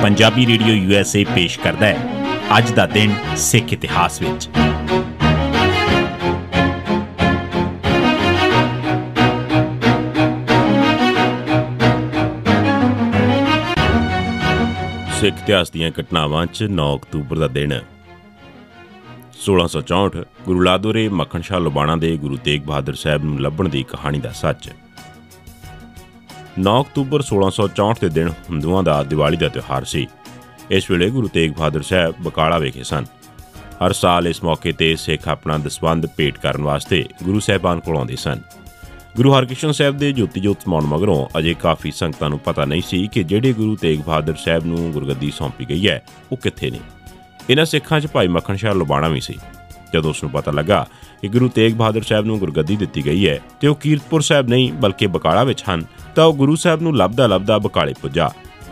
Punjabi radio USA पेश करता है अज दा दिन सिख इतिहास विच। सिख इतिहास दीआं घटनावां च 9 अक्तूबर दा दिन 1664 गुरु लादोरे मक्खन शाह लुबाणा दे गुरु तेग बहादुर साहब नूं लभण दी कहानी दा सच। 9 अक्तूबर 1664 के दिन हिंदुओं का दिवाली का त्यौहार सी। इस वेले गुरु तेग बहादुर साहब बकाला वेखे सन। हर साल इस मौके ते सिख अपना दसवंध भेंट करन वास्ते गुरु साहबान कोल आउंदे सन। गुरु हरकृष्ण साहब दे ज्योति जोत समाउण मगरों अजे काफ़ी संगतां नूं पता नहीं सी कि जिहड़े गुरु तेग बहादुर साहब नूं गुरगद्दी सौंपी गई है वो कित्थे ने। इन्हां सिखां च भाई मक्खन शाह लुबाणा भी सी। जदों उसनूं पता लगा कि गुरु तेग बहादुर साहब नूं गुरगद्दी दित्ती गई है तो कीरतपुर साहब नहीं बल्कि बकाला विच हन, तो वह गुरु साहब नूं लभदा लभदा बकाले पुज्जा।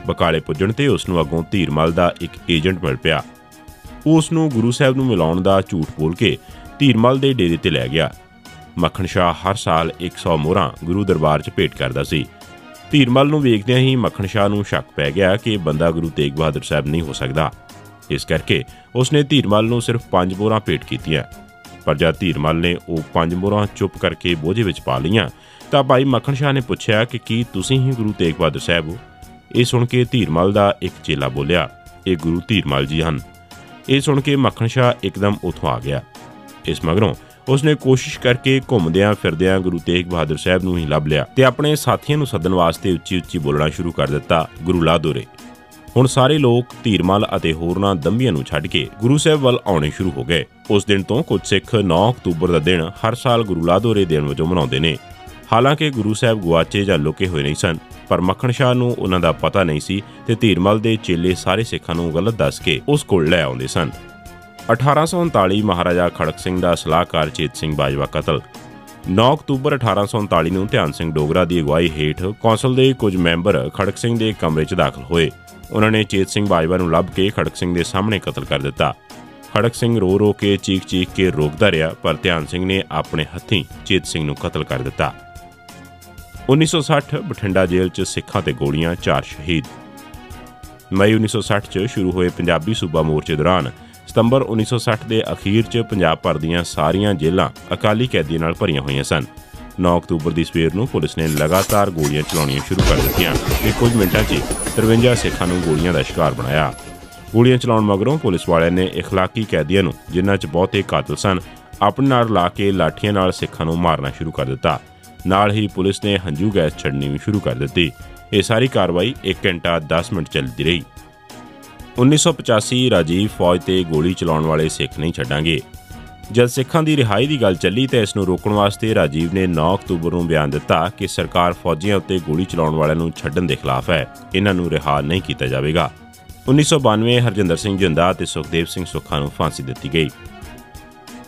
बकाले पुज्जण ते उसनूं अगों धीरमल दा एक एजेंट मिल पिया। उसनूं गुरु साहब नूं मिलाउण दा झूठ बोल के धीरमल दे डेरे ते लै गया। मक्खन शाह हर साल 100 मोहरां गुरु दरबार च भेंट करदा सी। धीरमल नूं वेखदिआं ही मक्खन शाह नूं शक पै गया कि बंदा गुरु तेग बहादुर साहब नहीं हो सकदा। इस करके उसने धीरमल नूं सिर्फ 5 मोहरां भेंट कीतियां। पर जद धीरमल ने वो 5 मोहरां चुप करके बोझे विच पा लईआं तां भाई मक्खन शाह ने पुछया कि की तुसीं ही गुरु तेग बहादुर साहब हो। ये सुन के धीरमल दा एक चेला बोलिया, ये गुरु धीरमल जी हन। ये सुन के मक्खन शाह एकदम उथों आ गया। इस मगरों उसने कोशिश करके घुमदियां फिरदियां गुरु तेग बहादुर साहब नूं ही लभ लिया ते अपने साथियों नूं सदन वास्ते उच्ची उच्ची बोलना शुरू कर दिता, गुरु लादोरे। हुण सारे लोग धीरमल अते होरनां दंभियां नूं छड्ड के गुरु साहब वल आउणे शुरू हो गए। उस दिन तो कुछ सिख 9 अक्तूबर का दिन हर साल गुरु लादोरे दिन वजों मनाउंदे ने। हालांकि गुरु साहब गुआचे जां लुके होए नहीं सन, पर मक्खन शाह नूं उन्हां दा पता नहीं सी ते धीरमल दे चेले सारे सिखां नूं गलत दस के उस कोल लै आउंदे सन। 1839 महाराजा खड़क सिंह दा सलाहकार चेत सिंह बाजवा कतल। 9 अक्तूबर 1839 नूं ध्यान सिंह डोगरा की अगवाई हेठ कौंसल के कुछ मैंबर खड़क सिंह के कमरे च दाखिल होए। उन्होंने चेत सिंह बाजवा नूं लभ के खड़क सिंह के सामने कतल कर दिता। खड़क सिंह रो रो के चीख चीख के रोकदा रहा, पर ध्यान सिंह ने अपने हत्थीं चेत सिंह नूं कतल कर दिता। 1960 बठिंडा जेल च सिखां ते गोलियां, 4 शहीद। मई 1960 च शुरू हुए पंजाबी सूबा मोर्चे दौरान सितंबर 1960 के अखीर च पंजाब भर दीआं सारियां जेलां अकाली कैदियां नाल भरियां होईयां सन। 9 अक्तूबर की सवेर नूं पुलिस ने लगातार गोलियां चलाउणियां शुरू कर दित्तियां ते कुछ मिनटां च 53 सिखां नूं गोलियां दा शिकार बनाया। गोलियां चलाउण मगरों पुलिस वालिਆਂ ने इखलाकी कैदियां नूं, जिन्हां च बहुते कातिल सन, अपने नाल ला के लाठियां नाल सिखां नूं मारना शुरू कर दिता। नाल ही पुलिस ने हंझू गैस छड्डनी भी शुरू कर दी। ये सारी कार्रवाई 1 घंटा 10 मिनट चलती रही। 1985 राजीव फौज ते गोली चलाउण वाले सिख नहीं छड्डांगे। जद सिखां दी रिहाई की गल चली तो इसनूं रोकण वास्ते राजीव ने 9 अक्तूबर नूं बयान दिता कि सरकार फौजियां उत्ते गोली चलाउण वालिਆਂ नूं छड्डण दे खिलाफ है, इन्हां नूं रिहा नहीं किया जाएगा। 1992 हरजिंदर सिंह जिंदा ते सुखदेव सिंह सुखा नूं फांसी दित्ती गई।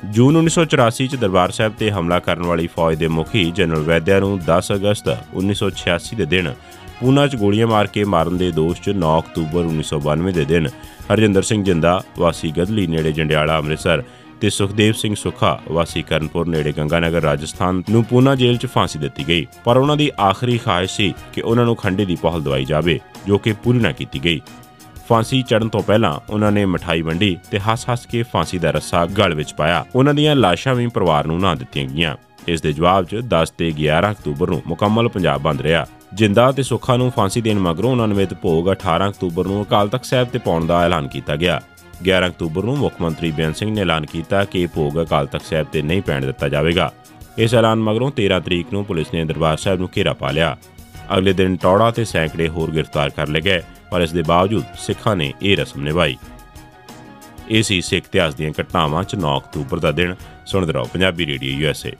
जून 1984 च दरबार साहब ते हमला करन वाली फौज के मुखी जनरल वैद्या नूं 10 अगस्त 1986 के दिन पूना च गोलियां मार के मारन के दोष च 9 अक्तूबर 1992 के दिन हरजिंदर सिंह जिंदा वासी गदली नेड़े जंडियाला अमृतसर ते सुखदेव सिंह सुखा वासी करनपुर नेड़े गंगानगर राजस्थान नूं पूना जेल च फांसी दित्ती गई। पर उन्हां दी आखिरी ख्वाहिश सी कि उन्हां नूं खंडे दी पहल दवाई जावे, जो कि पूरी ना की गई। फांसी चढ़न तो पहला उन्होंने मिठाई वंडी ते हस हस के फांसी का रस्सा गल विच पाया। उन्हां दीआं लाशां भी परिवार नूं ना दित्तियां गईआं। इस दे जवाब च 10 ते 11 अक्तूबर नूं मुकम्मल पंजाब बंद रहा। जिंदा ते सुखा नूं फांसी देण मगरों उन्हां नवें भोग 18 अक्तूबर नूं अकाल तख्त साहब ते पाउण दा ऐलान किया गया। 11 अक्तूबर नूं मुख मंत्री बेअंत सिंह ने ऐलान किया कि भोग अकाल तख्त साहब ते नहीं पैण दित्ता जावेगा। इस ऐलान मगरों 13 तरीक नूं पुलिस ने दरबार साहब नूं घेरा पा लिया। अगले दिन टौड़ा ते सैकड़े होर गिरफ्तार कर ले गए, पर इस दे बावजूद सिखां ने यह रस्म निभाई। इस सिख इतिहास दीआं घटनावां च 9 अक्तूबर का दिन। सुणदे रहो पंजाबी रेडियो USA।